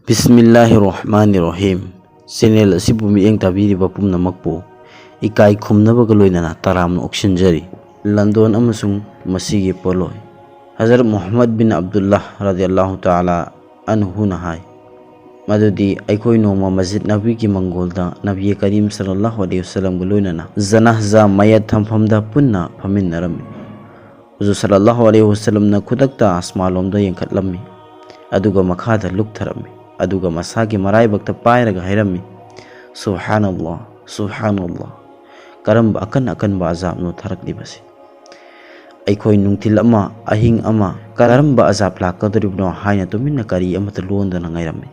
बिस्मिल्लाहिर्रहमानिर्रहीम चैनल असिबु मियेंग ताबीरिबा पुमनमकपु इकाई खुमनबगा लोइनना तरामना ओक्सिनजरी लंदोन अमसुंग मसीगी पोलोय हजरत मोहम्मद बिन अब्दुल्लाह रदियल्लाहु ताला अनहु नहाय मदुदी अखोई नोमा मस्जिद नबी की मंगोलदा नबी करीम सल्लल्लाहु अलैहि वसल्लम गा लोइनना जनाजा मयत थमफमदा पुन्ना फमिन्नरमी हुजूर सल्लल्लाहु अलैहि वसल्लम ना खुदकता आसमालोमदा यंखतलम्मी अदुगा मखादा लुक्थरम्मी अदुगा मसागी मराइबक्ता पायरगा हैरम्मी सुब्हानल्लाह सुब्हानल्लाह करम अकन अकन अजाब नो थरकलिबसे अखोई नुंथिल अमा अहिंग अमा करम अजाब लाकदरिबनो हाइना तुमिन्ना करी अमत लोंदना ngairammi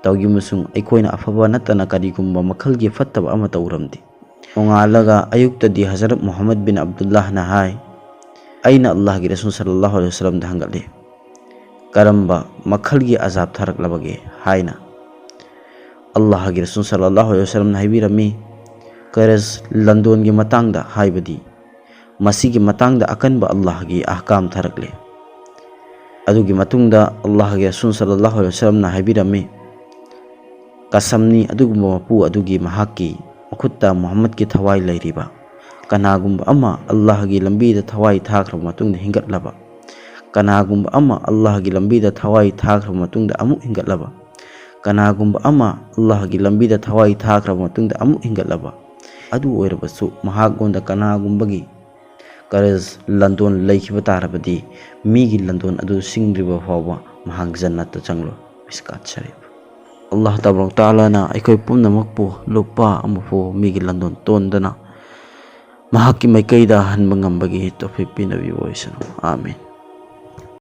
तौगी मुसुंग अखोइना अफबा नतना करीगुम्बा मखलगी फत्तबा अमा तौरमदि ओंगालगा अयुक्तदि हजरत मोहम्मद बिन अब्दुल्लाह ना हाय अइना अल्लाह की रसूल सल्लल्लाहु अलैहि वसल्लम दा हंगले करम्बा मखलगी अजाब थरकलबगे हाइना अल्लाह की रसूल सल्लल्लाहु अलैहि वसल्लम ना हाइबिरम्मी करज लंदोन की मतांगदा हाइबदी मसीगी मतांगदा अकनबा अल्लाह की अहकाम थरकले अदुगी मतुंगदा अल्लाह की रसूल सल्लल्लाहु अलैहि वसल्लम ना हाइबिरम्मी कसमनी अदुगुम्बा मपू अदुगी महाकी मखुत्ता मोहम्मद की थवाई लैरिबा कनागुम्बा अमा अल्लाह की लंबीदा थवाई थाख्रब मतुंगदा हिंगतलबा कनागुम्बा अमा अल्लाह की लंबीदा थवाई थाख्रब मतुंगदा अमु हिंगतलबा कनागुम्बा अमा अल्लाह की लंबीदा थवाई थाख्रब मतुंगदा अमु हिंगतलबा अदु ओइरबसु महागोंदा कनागुम्बगी करज लंदोन लैखिबा तारबदी मीगी लंदोन अदु सिंग्रिबा फावबा महाग जन्नत चंगलो मिसकात शरीफ अल्लाह तबारक ताला ना अखोई पुनमकपु लुपा अमफो मीगी लंदोन तोंदना महाकी मैकैदा हनबा ngambagi तौफीक पिनबी ओइसनु आमीन।